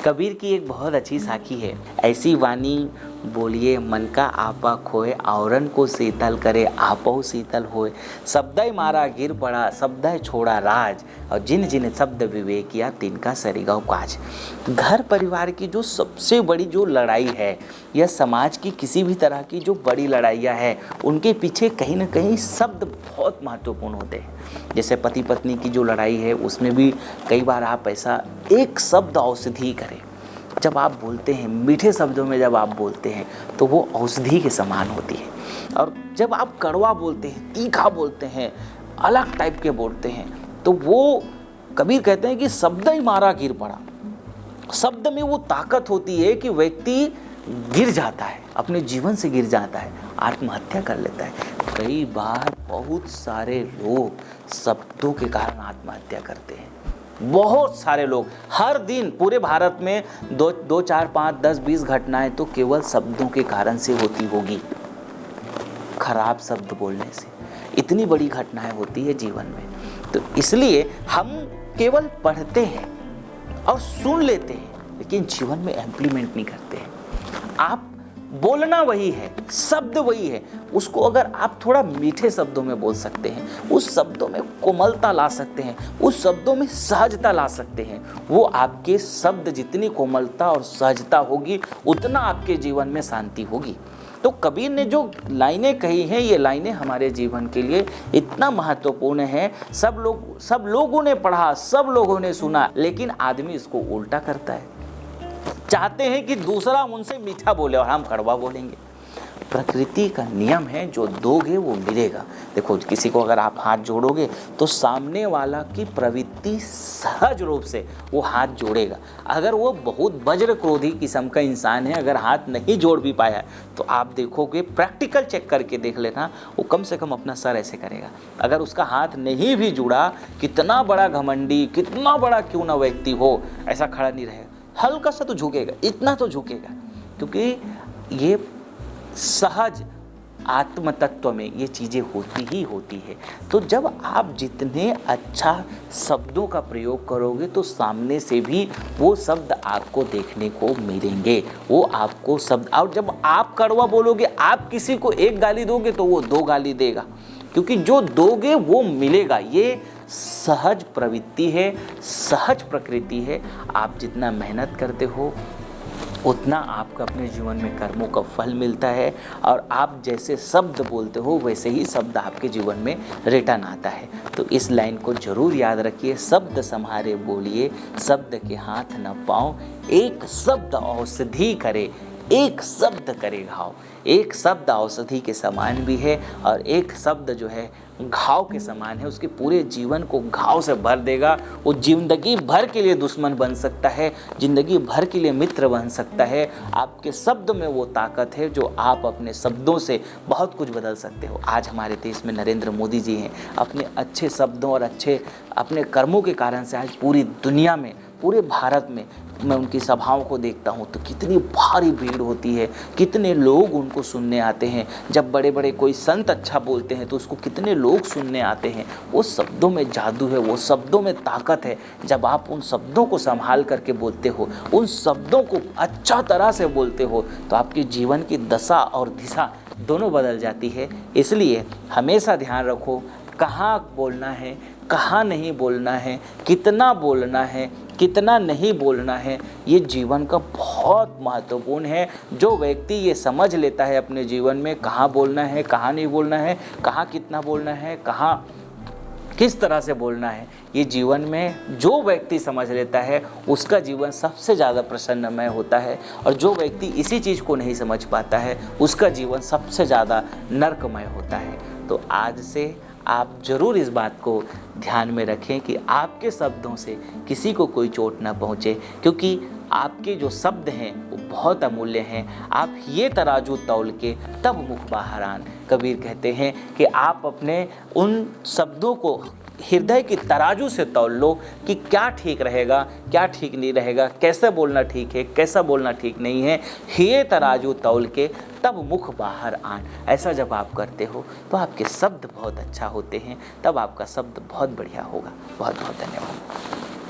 कबीर की एक बहुत अच्छी साखी है, ऐसी वाणी बोलिए मन का आपा खोए, औरन को शीतल करे आपो शीतल होए। शब्दय मारा गिर पड़ा शब्दय छोड़ा राज, और जिन जिन शब्द विवेक किया तिनका सरिगौ काज। घर परिवार की जो सबसे बड़ी जो लड़ाई है, या समाज की किसी भी तरह की जो बड़ी लड़ाइयाँ हैं, उनके पीछे कहीं ना कहीं शब्द बहुत महत्वपूर्ण होते हैं। जैसे पति पत्नी की जो लड़ाई है, उसमें भी कई बार आप ऐसा एक शब्द औषधि करें, जब आप बोलते हैं मीठे शब्दों में, जब आप बोलते हैं तो वो औषधि के समान होती है। और जब आप कड़वा बोलते हैं, तीखा बोलते हैं, अलग टाइप के बोलते हैं, तो वो कबीर कहते हैं कि शब्द ही मारा गिर पड़ा। शब्द में वो ताकत होती है कि व्यक्ति गिर जाता है, अपने जीवन से गिर जाता है, आत्महत्या कर लेता है। कई बार बहुत सारे लोग शब्दों के कारण आत्महत्या करते हैं। बहुत सारे लोग हर दिन पूरे भारत में 2, 4, 5, 10, 20 घटनाएं तो केवल शब्दों के कारण से होती होगी। खराब शब्द बोलने से इतनी बड़ी घटनाएं होती है जीवन में। तो इसलिए हम केवल पढ़ते हैं और सुन लेते हैं, लेकिन जीवन में इम्प्लीमेंट नहीं करते हैं। आप बोलना वही है, शब्द वही है, उसको अगर आप थोड़ा मीठे शब्दों में बोल सकते हैं, उस शब्दों में कोमलता ला सकते हैं, उस शब्दों में सहजता ला सकते हैं, वो आपके शब्द जितनी कोमलता और सहजता होगी, उतना आपके जीवन में शांति होगी। तो कबीर ने जो लाइनें कही हैं, ये लाइनें हमारे जीवन के लिए इतना महत्वपूर्ण है। सब लोगों ने पढ़ा, सब लोगों ने सुना, लेकिन आदमी इसको उल्टा करता है। चाहते हैं कि दूसरा उनसे मीठा बोले और हम कड़वा बोलेंगे। प्रकृति का नियम है, जो दोगे वो मिलेगा। देखो, किसी को अगर आप हाथ जोड़ोगे तो सामने वाला की प्रवृत्ति सहज रूप से वो हाथ जोड़ेगा। अगर वो बहुत वज्र क्रोधी किस्म का इंसान है, अगर हाथ नहीं जोड़ भी पाया, तो आप देखोगे, प्रैक्टिकल चेक करके देख लेना, वो कम से कम अपना सर ऐसे करेगा। अगर उसका हाथ नहीं भी जुड़ा, कितना बड़ा घमंडी, कितना बड़ा क्यों ना व्यक्ति हो, ऐसा खड़ा नहीं रहेगा, हल्का सा तो झुकेगा, इतना तो झुकेगा, क्योंकि ये सहज आत्म तत्व में ये चीज़ें होती ही होती है। तो जब आप जितने अच्छा शब्दों का प्रयोग करोगे, तो सामने से भी वो शब्द आपको देखने को मिलेंगे, वो आपको शब्द। और जब आप कड़वा बोलोगे, आप किसी को एक गाली दोगे तो वो 2 गाली देगा, क्योंकि जो दोगे वो मिलेगा। ये सहज प्रवृत्ति है, सहज प्रकृति है। आप जितना मेहनत करते हो, उतना आपको अपने जीवन में कर्मों का फल मिलता है, और आप जैसे शब्द बोलते हो, वैसे ही शब्द आपके जीवन में रिटर्न आता है। तो इस लाइन को जरूर याद रखिए, शब्द सम्हारे बोलिए, शब्द के हाथ न पाओ, एक शब्द औषधि करे, एक शब्द करे घाव। एक शब्द औषधि के समान भी है, और एक शब्द जो है घाव के समान है, उसके पूरे जीवन को घाव से भर देगा। वो जिंदगी भर के लिए दुश्मन बन सकता है, जिंदगी भर के लिए मित्र बन सकता है। आपके शब्द में वो ताकत है, जो आप अपने शब्दों से बहुत कुछ बदल सकते हो। आज हमारे देश में नरेंद्र मोदी जी हैं, अपने अच्छे शब्दों और अच्छे अपने कर्मों के कारण से आज पूरी दुनिया में, पूरे भारत में मैं उनकी सभाओं को देखता हूँ तो कितनी भारी भीड़ होती है, कितने लोग उनको सुनने आते हैं। जब बड़े बड़े कोई संत अच्छा बोलते हैं तो उसको कितने लोग सुनने आते हैं। वो शब्दों में जादू है, वो शब्दों में ताकत है। जब आप उन शब्दों को संभाल करके बोलते हो, उन शब्दों को अच्छा तरह से बोलते हो, तो आपके जीवन की दशा और दिशा दोनों बदल जाती है। इसलिए हमेशा ध्यान रखो, कहाँ बोलना है, कहाँ नहीं बोलना है, कितना बोलना है, कितना नहीं बोलना है, ये जीवन का बहुत महत्वपूर्ण है। जो व्यक्ति ये समझ लेता है अपने जीवन में, कहाँ बोलना है, कहाँ नहीं बोलना है, कहाँ कितना बोलना है, कहाँ किस तरह से बोलना है, ये जीवन में जो व्यक्ति समझ लेता है, उसका जीवन सबसे ज़्यादा प्रसन्नमय होता है। और जो व्यक्ति इसी चीज़ को नहीं समझ पाता है, उसका जीवन सबसे ज़्यादा नरकमय होता है। तो आज से आप ज़रूर इस बात को ध्यान में रखें कि आपके शब्दों से किसी को कोई चोट ना पहुँचे, क्योंकि आपके जो शब्द हैं वो बहुत अमूल्य हैं। आप ये तराजू तौल के तब मुख बाहर आन। कबीर कहते हैं कि आप अपने उन शब्दों को हृदय की तराजू से तौल लो कि क्या ठीक रहेगा, क्या ठीक नहीं रहेगा, कैसे बोलना ठीक है, कैसा बोलना ठीक नहीं है। ये तराजू तौल के तब मुख बाहर आन। ऐसा जब आप करते हो तो आपके शब्द बहुत अच्छा होते हैं, तब आपका शब्द बहुत बढ़िया होगा। बहुत बहुत धन्यवाद।